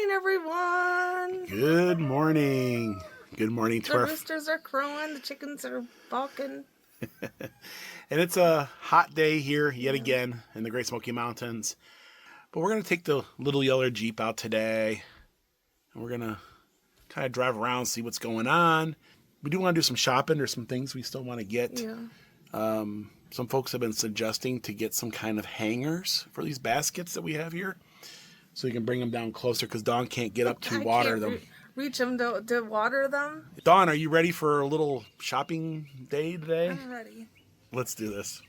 morning, everyone. Good morning. Good morning to The our roosters are crowing, the chickens are balking. And it's a hot day here yet again in the Great Smoky Mountains. But we're going to take the little yellow Jeep out today. And we're going to kind of drive around, see what's going on. We do want to do some shopping. There's some things we still want to get. Yeah. Some folks have been suggesting to get some kind of hangers for these baskets that we have here. So you can bring them down closer because Dawn can't get up to water them. Reach them to water them. Dawn, are you ready for a little shopping day today? I'm ready. Let's do this.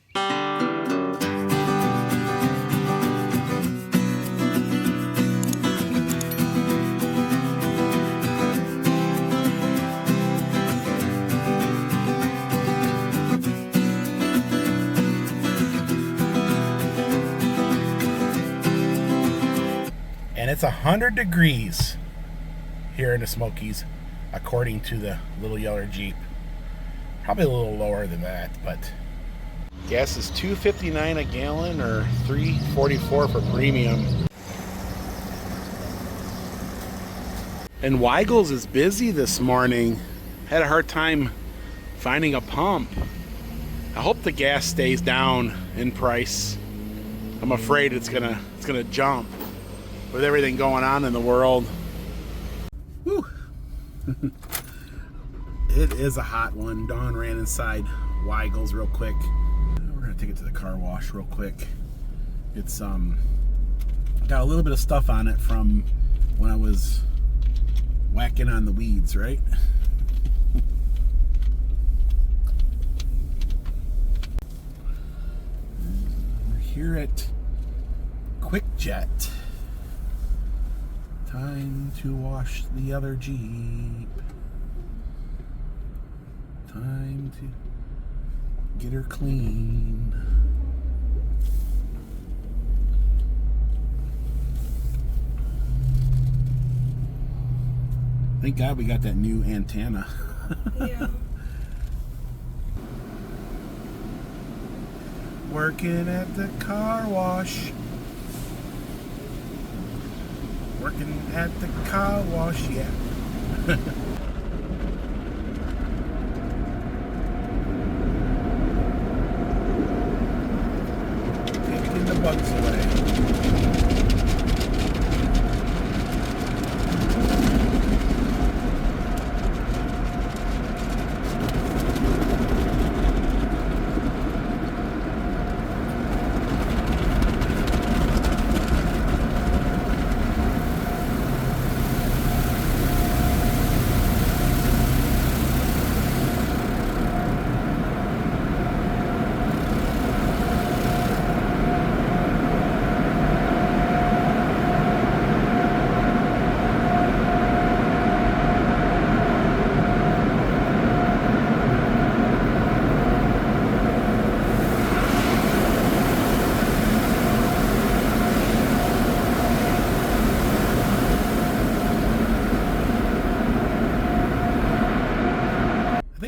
And it's 100 degrees here in the Smokies, according to the little yellow Jeep. Probably a little lower than that, but gas is $2.59 a gallon or $3.44 for premium. And Weigel's is busy this morning. Had a hard time finding a pump. I hope the gas stays down in price. I'm afraid it's gonna jump with everything going on in the world. Whew. It is a hot one. Dawn ran inside Weigel's real quick. We're gonna take it to the car wash real quick. It's got a little bit of stuff on it from when I was whacking on the weeds, right? We're here at Quick Jet. Time to wash the other Jeep. Time to get her clean. Thank God we got that new antenna. Yeah. Working at the car wash. Working at the car wash, yeah. Taking the bugs away.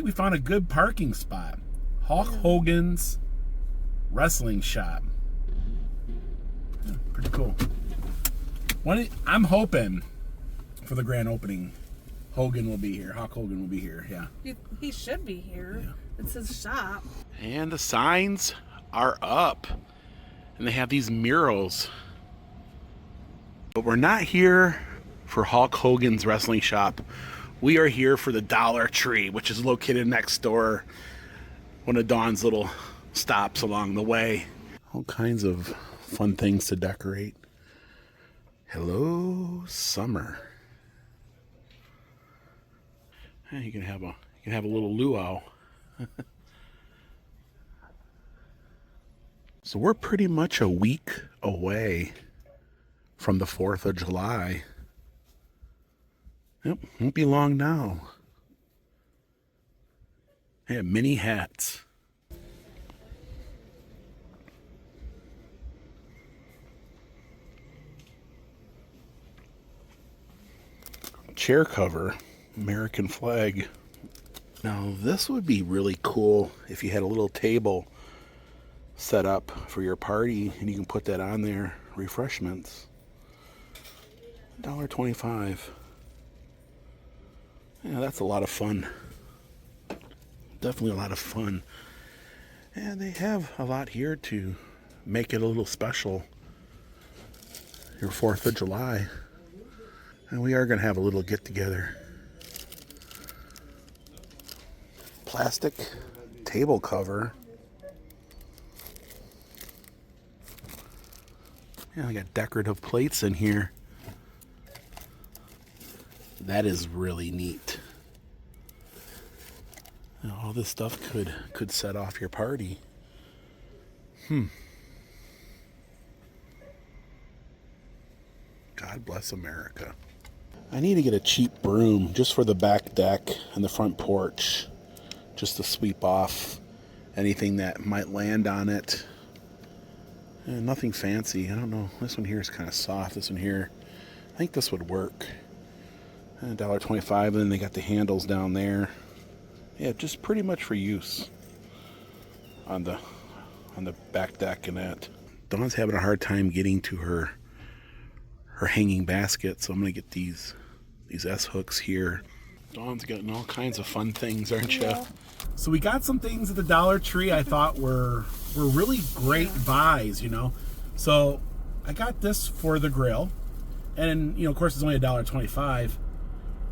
We found a good parking spot. Hogan's wrestling shop. Yeah, pretty cool. I'm hoping for the grand opening, Hogan will be here. Hulk Hogan will be here. Yeah. He should be here. Yeah. It's his shop. And the signs are up, and they have these murals. But we're not here for Hulk Hogan's wrestling shop. We are here for the Dollar Tree, which is located next door, one of Dawn's little stops along the way. All kinds of fun things to decorate. Hello, summer. And you can have a little luau. So we're pretty much a week away from the 4th of July. Yep, won't be long now. They have mini hats. Chair cover, American flag. Now this would be really cool if you had a little table set up for your party and you can put that on there, refreshments. $1.25. Yeah, that's a lot of fun. Definitely a lot of fun. And they have a lot here to make it a little special. Your 4th of July. And we are going to have a little get together. Plastic table cover. Yeah, I got decorative plates in here. That is really neat. You know, all this stuff could set off your party. God bless America. I need to get a cheap broom just for the back deck and the front porch, just to sweep off anything that might land on it. And nothing fancy. I don't know. This one here is kind of soft. This one here, I think this would work. $1.25, and then they got the handles down there. Yeah, just pretty much for use on the back deck and that. Dawn's having a hard time getting to her hanging basket, so I'm gonna get these S-hooks here. Dawn's getting all kinds of fun things, aren't you? Yeah. So we got some things at the Dollar Tree I thought were really great buys, you know. So I got this for the grill, and you know, of course, it's only $1.25.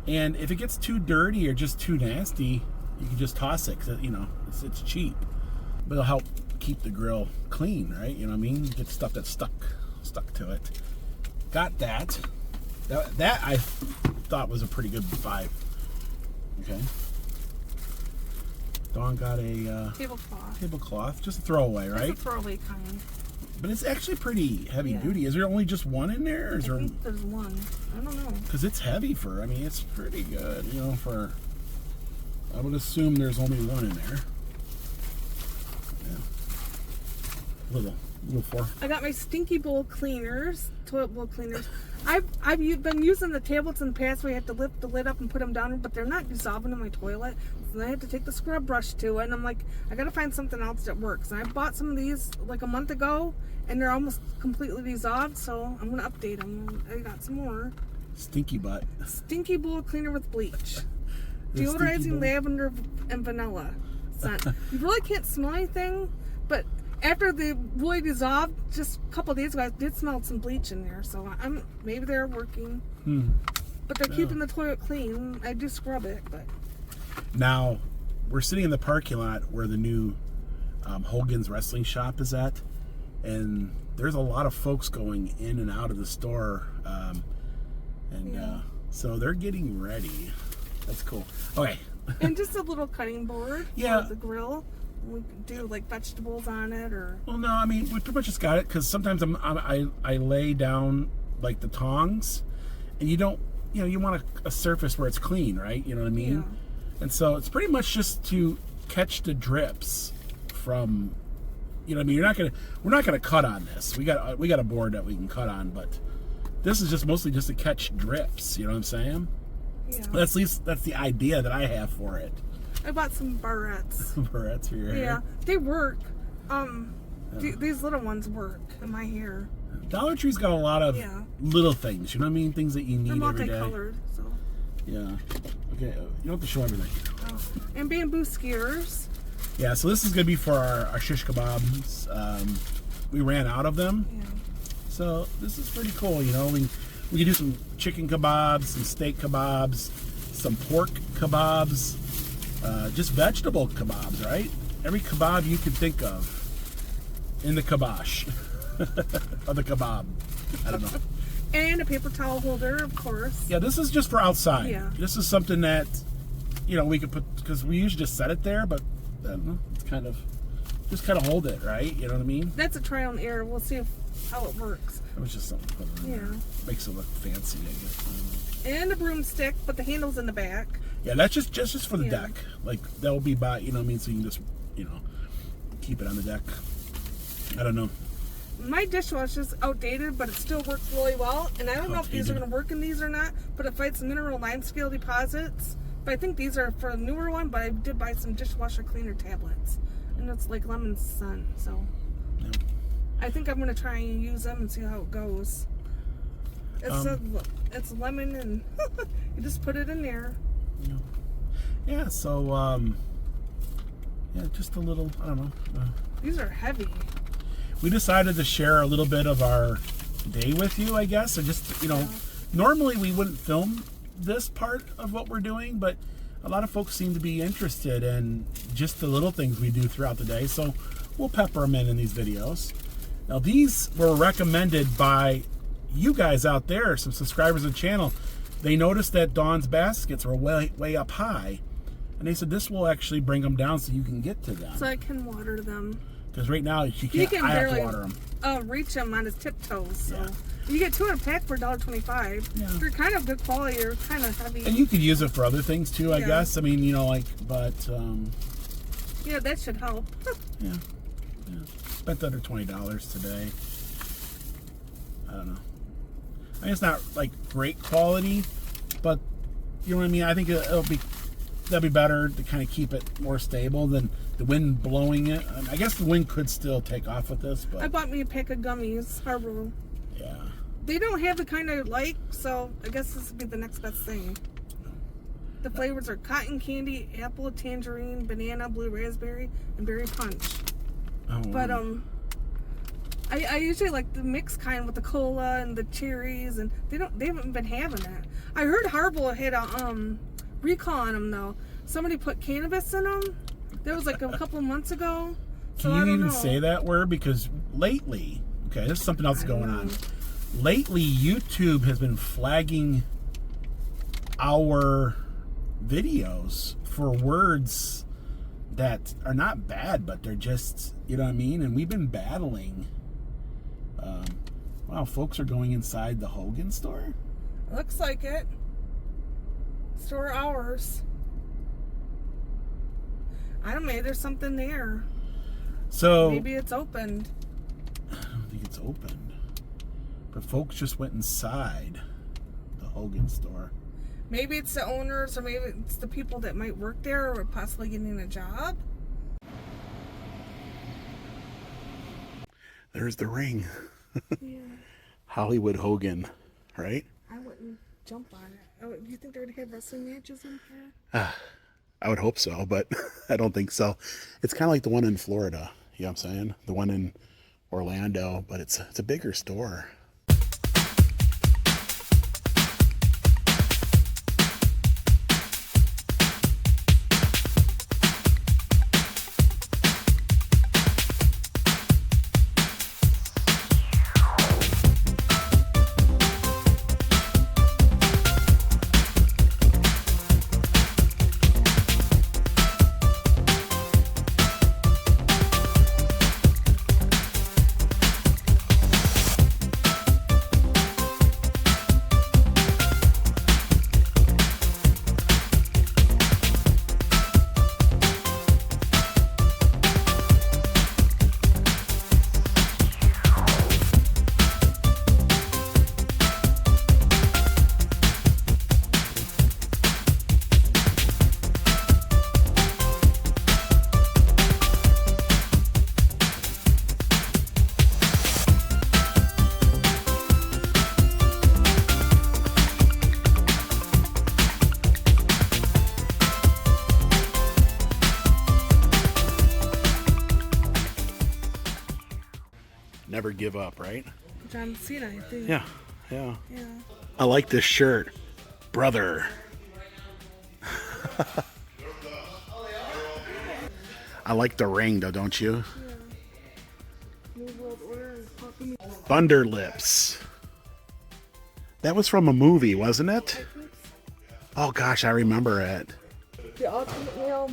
And if it gets too dirty or just too nasty, you can just toss it, 'cause, you know, it's cheap, but it'll help keep the grill clean, right? You know what I mean? Get stuff that's stuck to it. Got that. That I thought was a pretty good buy. Okay. Dawn got a tablecloth, just a throwaway, right? It's a throwaway kind. But it's actually pretty heavy duty. Is there only just one in there? Or is I think there's one. I don't know. Because it's heavy for, I mean, it's pretty good, you know, for, I would assume there's only one in there. Yeah. Little four. I got my stinky bowl cleaners, toilet bowl cleaners. I've been using the tablets in the past where you have to lift the lid up and put them down, but they're not dissolving in my toilet. So I have to take the scrub brush to it, and I'm like, I gotta find something else that works. And I bought some of these like a month ago, and they're almost completely dissolved, so I'm gonna update them. I got some more. Stinky butt. Stinky bowl cleaner with bleach. The Deodorizing lavender and vanilla scent. You really can't smell anything, but after they really dissolved just a couple of days ago, I did smell some bleach in there, so maybe they're working. But they're keeping the toilet clean. I do scrub it, but now we're sitting in the parking lot where the new Hogan's wrestling shop is at, and there's a lot of folks going in and out of the store, so they're getting ready. That's cool. Okay. and just a little cutting board for the grill. We could do like vegetables on it, or well, no, I mean we pretty much just got it because sometimes I lay down like the tongs, and you don't, you know, you want a surface where it's clean, right? You know what I mean? Yeah. And so it's pretty much just to catch the drips from, you know what I mean? We're not gonna cut on this. We got a board that we can cut on, but this is just mostly just to catch drips. You know what I'm saying? yeah. That's at least that's the idea that I have for it. I bought some barrettes. Barrettes for your hair. Yeah, they work. These little ones work in my hair. Dollar Tree's got a lot of little things, you know what I mean? Things that you need every day. They're multicolored, so. Yeah. Okay, you don't have to show everything. Oh. And bamboo skewers. Yeah, so this is going to be for our shish kebabs. We ran out of them. Yeah. So this is pretty cool, you know. We can do some chicken kebabs, some steak kebabs, some pork kebabs, just vegetable kebabs, right? Every kebab you could think of in the kibosh. Or the kebab. I don't know. And a paper towel holder, of course. Yeah, this is just for outside. Yeah. This is something that, you know, we could put, because we usually just set it there, but I don't know, it's kind of, just kind of hold it, right? You know what I mean? That's a trial and error. We'll see how it works. It was just something to put in there. Makes it look fancy, I guess. And a broomstick, but the handle's in the back. Yeah, that's just for the deck. Like, that will be by, you know what I mean? So you can just, you know, keep it on the deck. I don't know. My dishwasher's outdated, but it still works really well. And I don't know if these are going to work in these or not, but it fights mineral lime scale deposits. But I think these are for a newer one, but I did buy some dishwasher cleaner tablets. And it's like lemon scent, so. I think I'm going to try and use them and see how it goes. It's lemon and you just put it in there. Yeah, so, yeah, just a little, I don't know. These are heavy. We decided to share a little bit of our day with you, I guess. So just, normally we wouldn't film this part of what we're doing, but a lot of folks seem to be interested in just the little things we do throughout the day. So we'll pepper them in these videos. Now, these were recommended by you guys out there, some subscribers of the channel. They noticed that Dawn's baskets were way up high, and they said this will actually bring them down so you can get to them. So I can water them. Because right now she can't. He can I have barely to water them. Reach them on his tiptoes. So Yeah. you get 2 in a pack for $1.25. Yeah. They're kind of good quality. They're kind of heavy. And you could use it for other things too, I guess. I mean, but yeah, that should help. yeah. Spent under $20 today. I don't know. I mean, it's not like great quality, but you know what I mean. I think that'd be better to kind of keep it more stable than the wind blowing it. I guess the wind could still take off with this, but I bought me a pack of gummies, Harbor. Yeah. They don't have the kind I like, so I guess this would be the next best thing. The flavors are cotton candy, apple, tangerine, banana, blue raspberry, and berry punch. Oh, But I usually like the mixed kind with the cola and the cherries, and they haven't been having it. I heard Harble had a recall on them though. Somebody put cannabis in them. That was like a couple months ago. So Can you I don't even know. say that word? Because lately, okay, there's something else going on. Lately, YouTube has been flagging our videos for words that are not bad, but they're just, you know what I mean? And we've been battling. Wow, folks are going inside the Hogan store? Looks like it. Store hours. I don't know, maybe there's something there. So Maybe it's opened. I don't think it's opened. But folks just went inside the Hogan store. Maybe it's the owners, or maybe it's the people that might work there or possibly getting a job. There's the ring. Yeah. Hollywood Hogan, right? I wouldn't jump on it. Do you think they're going to have wrestling matches in here? I would hope so, but I don't think so. It's kind of like the one in Florida, you know what I'm saying? The one in Orlando, but it's a bigger store. Never give up, right? John Cena, I think. Yeah. Yeah. I like this shirt, brother. I like the ring, though, don't you? New World Order and Coffee. Thunder Lips. That was from a movie, wasn't it? Oh gosh, I remember it. The Ultimate Male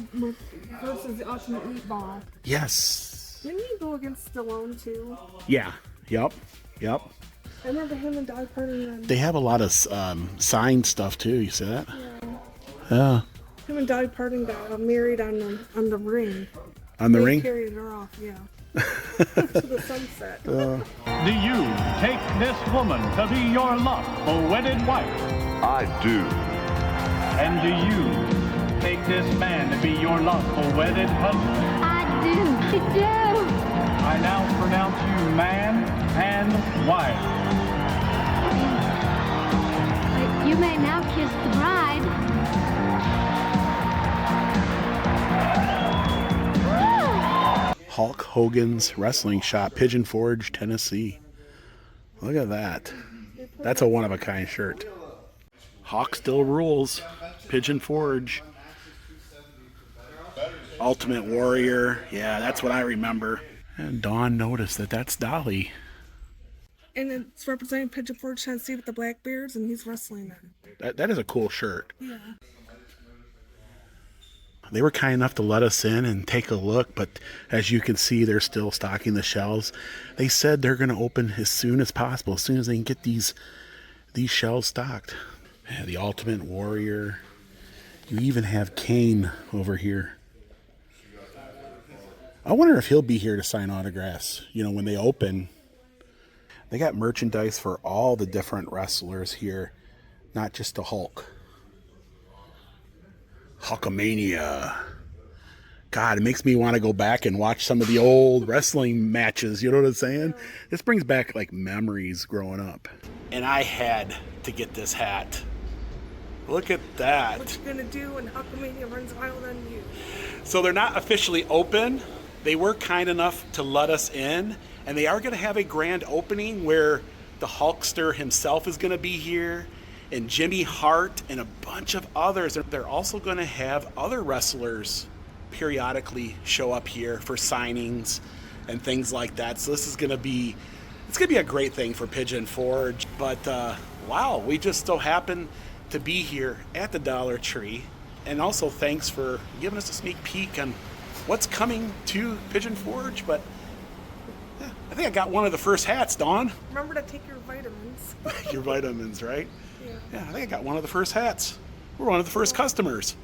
versus the Ultimate Meatball. Yes. Didn't he go against Stallone too? Yeah. Yep. I remember him and Dolly Parton. And They have a lot of signed stuff too. You see that? yeah. Him and Dolly Parton got married on the ring. On the They ring? carried her off, yeah. To the sunset. Do you take this woman to be your lawful wedded wife? I do. And do you take this man to be your lawful wedded husband? I do. I now pronounce you man and wife. may now kiss the bride. Hulk Hogan's Wrestling Shop, Pigeon Forge, Tennessee. Look at that. That's a one-of-a-kind shirt. Hawk still rules. Pigeon Forge. Ultimate Warrior. Yeah, that's what I remember. And Dawn noticed that that's Dolly. And it's representing Pigeon Forge, Tennessee with the black bears, and he's wrestling them. That is a cool shirt. Yeah. They were kind enough to let us in and take a look, but as you can see, they're still stocking the shelves. They said they're going to open as soon as possible, as soon as they can get these shelves stocked. Yeah, the Ultimate Warrior. You even have Kane over here. I wonder if he'll be here to sign autographs, you know, when they open. They got merchandise for all the different wrestlers here, not just the Hulk. Hulkamania. God, it makes me want to go back and watch some of the old wrestling matches, you know what I'm saying? This brings back like memories growing up. And I had to get this hat. Look at that. What you gonna do when Hulkamania runs wild on you? So they're not officially open. They were kind enough to let us in, and they are going to have a grand opening where the Hulkster himself is going to be here, and Jimmy Hart and a bunch of others. They're also going to have other wrestlers periodically show up here for signings and things like that. So this is going to be, it's going to be a great thing for Pigeon Forge. But wow, we just so happen to be here at the Dollar Tree. And also thanks for giving us a sneak peek on what's coming to Pigeon Forge. But yeah, I think I got one of the first hats, Dawn. Remember to take your vitamins. Your vitamins, right? Yeah. Yeah, I think I got one of the first hats. We're one of the first customers.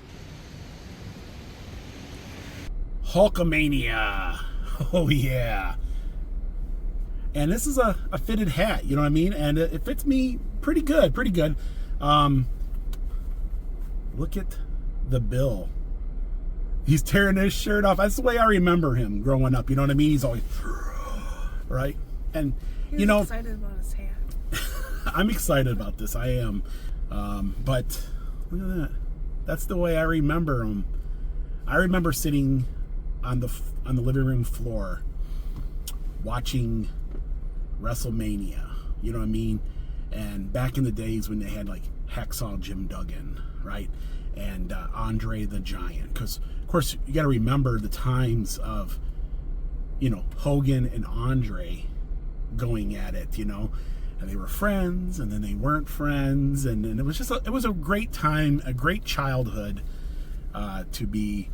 Hulkamania. Oh, yeah. And this is a fitted hat, you know what I mean? And it fits me pretty good, pretty good. Look at the bill. He's tearing his shirt off. That's the way I remember him growing up, you know what I mean? He's always, right? And, He's you know, excited about his hat. I'm excited about this. I am. But look at that. That's the way I remember him. I remember sitting on the living room floor watching WrestleMania. You know what I mean? And back in the days when they had like Hacksaw Jim Duggan, right? And Andre the Giant. Because, of course, you got to remember the times of, you know, Hogan and Andre going at it, you know? And they were friends, and then they weren't friends, and it was just it was a great time, a great childhood to be.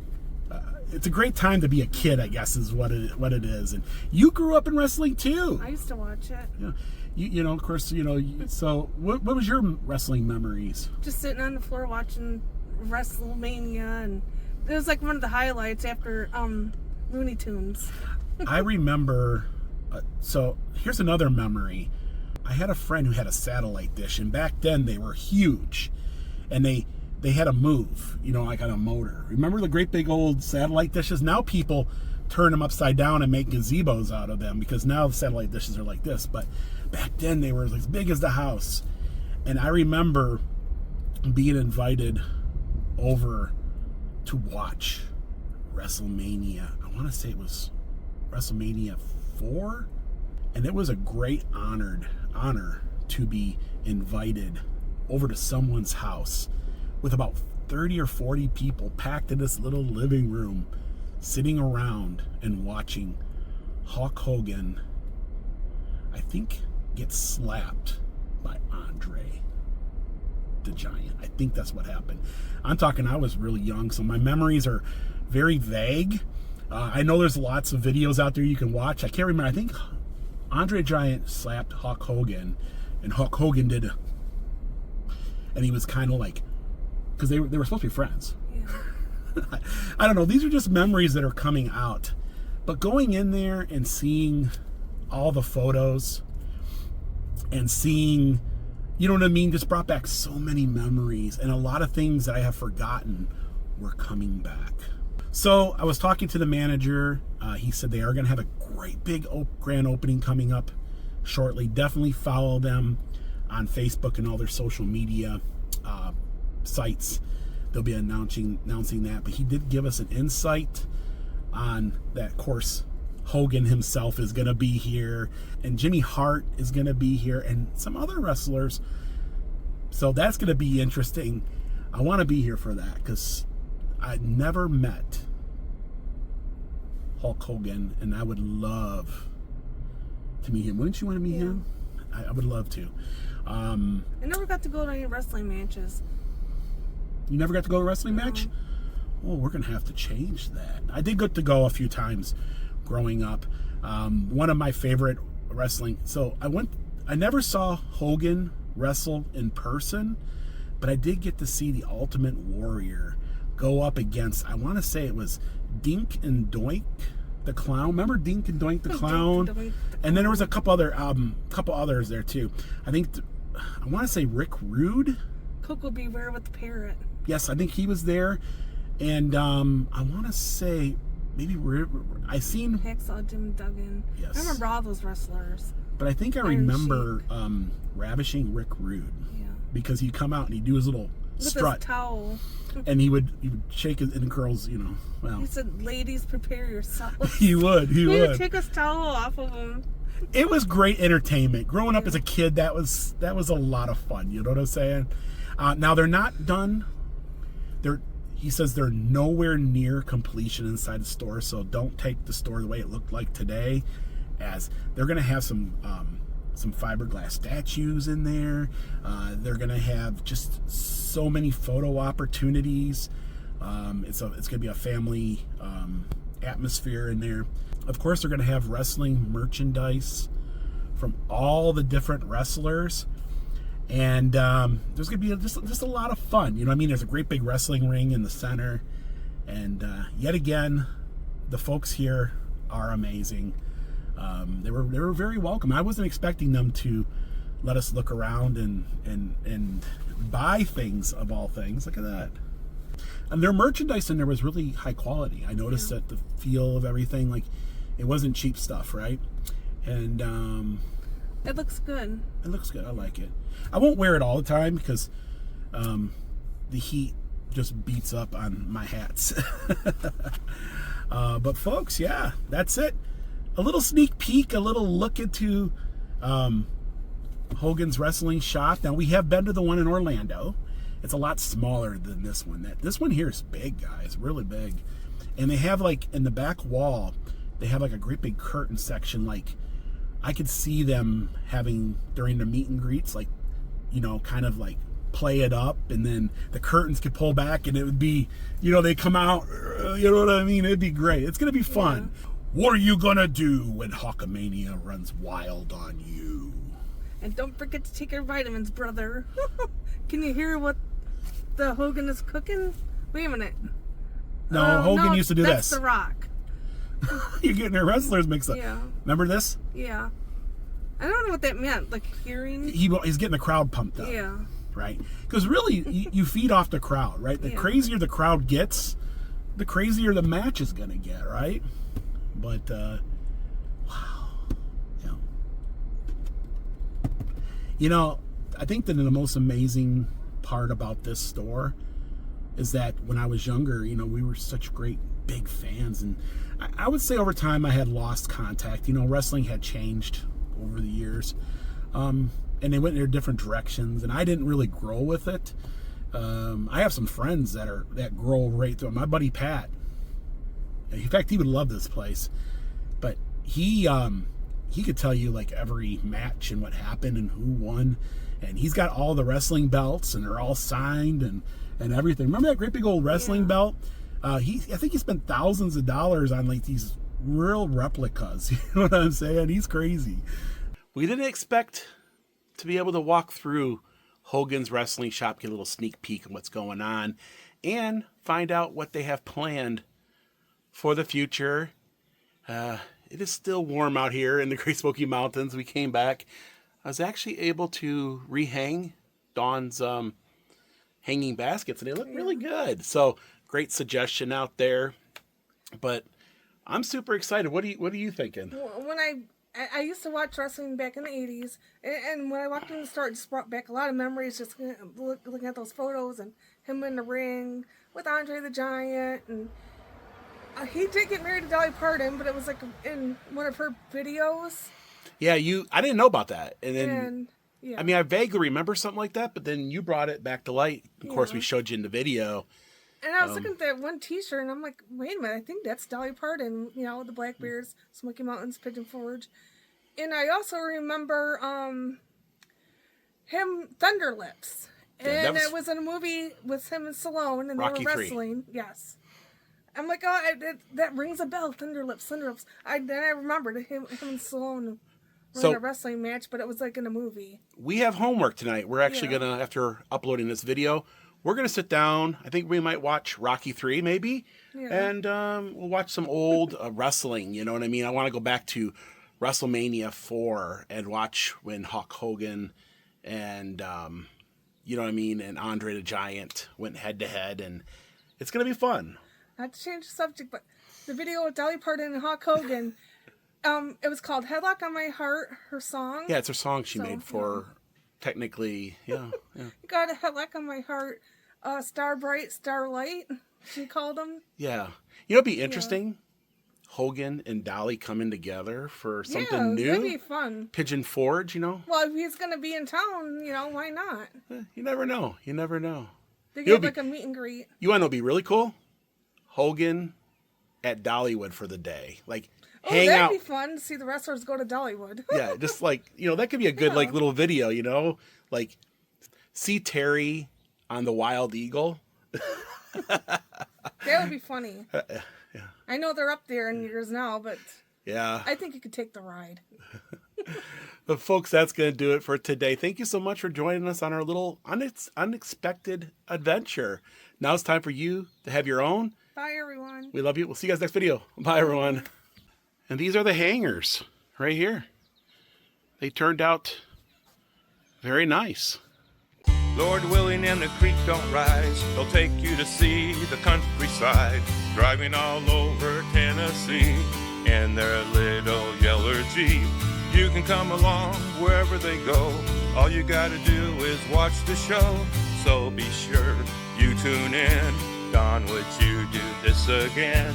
It's a great time to be a kid, I guess, is what it is. And you grew up in wrestling too. I used to watch it. Yeah, you know, of course, you know. So, what was your wrestling memories? Just sitting on the floor watching WrestleMania, and it was like one of the highlights after Looney Tunes. I remember. So here's another memory. I had a friend who had a satellite dish, and back then they were huge, and they had a move, you know, like on a motor. Remember the great big old satellite dishes? Now people turn them upside down and make gazebos out of them because now the satellite dishes are like this. But back then they were as big as the house. And I remember being invited over to watch WrestleMania. I want to say it was WrestleMania 4. And it was a great honor to be invited over to someone's house with about 30 or 40 people packed in this little living room, sitting around and watching Hulk Hogan, I think, get slapped by Andre the Giant. I think that's what happened. I'm talking, I was really young, so my memories are very vague. I know there's lots of videos out there you can watch. I can't remember. I think Andre Giant slapped Hulk Hogan, and Hulk Hogan did, and he was kind of like, because they were supposed to be friends. Yeah. I don't know. These are just memories that are coming out. But going in there and seeing all the photos and seeing, you know what I mean, just brought back so many memories, and a lot of things that I have forgotten were coming back. So I was talking to the manager. He said they are going to have a great big grand opening coming up shortly. Definitely follow them on Facebook and all their social media. sites, they'll be announcing that. But he did give us an insight on that. Of course, Hogan himself is going to be here, and Jimmy Hart is going to be here, and some other wrestlers. So that's going to be interesting. I want to be here for that because I never met Hulk Hogan, and I would love to meet him. Wouldn't you want to meet him? I would love to. I never got to go to any wrestling matches. You never got to go to a wrestling match? Oh, we're gonna have to change that. I did get to go a few times growing up. One of my favorite wrestling. So I never saw Hogan wrestle in person, but I did get to see the Ultimate Warrior go up against, I want to say it was Dink and Doink the Clown. Remember Dink and Doink the Clown? And then there was a couple others there too. I think I want to say Rick Rude. Coco Beware with the parrot. Yes, I think he was there. And I want to say maybe I seen Hacksaw Jim Duggan. Yes. I remember all those wrestlers. But I think I remember Ravishing Rick Rude. Yeah. Because he'd come out and he'd do his little with strut. his towel. And he would shake his in curls, you know. Well, He said, "Ladies, prepare yourselves." he would. He would take his towel off of him. It was great entertainment. Growing up as a kid, that was a lot of fun. You know what I'm saying? Now they're not done. He says they're nowhere near completion inside the store, so don't take the store the way it looked like today, as they're going to have some fiberglass statues in there. They're going to have just so many photo opportunities. It's going to be a family atmosphere in there. Of course, they're going to have wrestling merchandise from all the different wrestlers. And there's going to be just a lot of fun. You know what I mean? There's a great big wrestling ring in the center. And yet again, the folks here are amazing. They were very welcome. I wasn't expecting them to let us look around and buy things, of all things. Look at that. And their merchandise in there was really high quality. I noticed that the feel of everything, like, it wasn't cheap stuff, right? And it looks good. It looks good. I like it. I won't wear it all the time because the heat just beats up on my hats. But folks, yeah, that's it. A little sneak peek, a little look into Hogan's Wrestling Shop. Now, we have been to the one in Orlando. It's a lot smaller than this one. This one here is big, guys, really big. And they have, like, in the back wall, they have like a great big curtain section. Like, I could see them having during the meet and greets, like, you know, kind of like play it up, and then the curtains could pull back and it would be, you know, they come out, you know what I mean? It'd be great. It's going to be fun. Yeah. What are you going to do when Hulkamania runs wild on you? And don't forget to take your vitamins, brother. Can you hear what the Hogan is cooking? Wait a minute. No, Hogan used to do that's this. The Rock. You're getting your wrestlers mixed up. Yeah. Remember this? Yeah. I don't know what that meant. Like hearing. He's getting the crowd pumped up. Yeah. Right? Because really, you feed off the crowd, right? The crazier the crowd gets, the crazier the match is going to get, right? But, wow. Yeah. You know, I think that the most amazing part about this store is that when I was younger, you know, we were such great big fans, and I would say over time I had lost contact. You know, wrestling had changed over the years, and they went in their different directions, and I didn't really grow with it. I have some friends that grow right through. My buddy Pat, in fact, he would love this place, but he could tell you like every match and what happened and who won, and he's got all the wrestling belts, and they're all signed and everything. Remember that great big old wrestling belt? I think he spent thousands of dollars on like these real replicas. You know what I'm saying? He's crazy. We didn't expect to be able to walk through Hogan's Wrestling Shop, get a little sneak peek of what's going on, and find out what they have planned for the future. It is still warm out here in the Great Smoky Mountains. We came back. I was actually able to rehang Dawn's hanging baskets, and they look really good. So great suggestion out there. But I'm super excited. What are you thinking? When I I used to watch wrestling back in the 80s, and when I walked in the store, it just brought back a lot of memories, just looking at those photos and him in the ring with Andre the Giant. And he did get married to Dolly Parton, but it was like in one of her videos. Yeah, I didn't know about that. And then, yeah. I mean, I vaguely remember something like that, but then you brought it back to light. Of course, we showed you in the video. And I was looking at that one T-shirt, and I'm like, wait a minute, I think that's Dolly Parton, you know, the Black Bears, Smoky Mountains, Pigeon Forge. And I also remember him, Thunder Lips. And it was in a movie with him and Stallone, and Rocky they were wrestling. III. Yes. I'm like, oh, that rings a bell, Thunder Lips, Thunder Lips. Then I remembered him and Stallone were in a wrestling match, but it was like in a movie. We have homework tonight. We're actually going to, after uploading this video, we're going to sit down. I think we might watch Rocky III, maybe. Yeah. And we'll watch some old wrestling, you know what I mean? I want to go back to WrestleMania 4 and watch when Hulk Hogan and, you know what I mean, and Andre the Giant went head-to-head. And it's going to be fun. Not to change the subject, but the video with Dolly Parton and Hulk Hogan, it was called Headlock on My Heart, her song. Yeah, it's her song she made for, technically, yeah. You got a Headlock on My Heart. Star Bright, Starlight, she called him. Yeah. You know, it'd be interesting. Yeah. Hogan and Dolly coming together for something new. That'd be fun. Pigeon Forge, you know? Well, if he's going to be in town, you know, why not? You never know. You never know. They get like a meet and greet. You want to know what'd be really cool? Hogan at Dollywood for the day. Like, hang out. That'd be fun to see the wrestlers go to Dollywood. Yeah, just like, you know, that could be a good, like, little video, you know? Like, see Terry on the Wild Eagle. That would be funny. Yeah. I know they're up there in years now, but yeah, I think you could take the ride. But folks, that's going to do it for today. Thank you so much for joining us on our little unexpected adventure. Now it's time for you to have your own. Bye, everyone. We love you. We'll see you guys next video. Bye, everyone. And these are the hangers right here. They turned out very nice. Lord willing and the creek don't rise, they'll take you to see the countryside, driving all over Tennessee in their little yellow Jeep. You can come along wherever they go, all you gotta do is watch the show, so be sure you tune in. Don, would you do this again?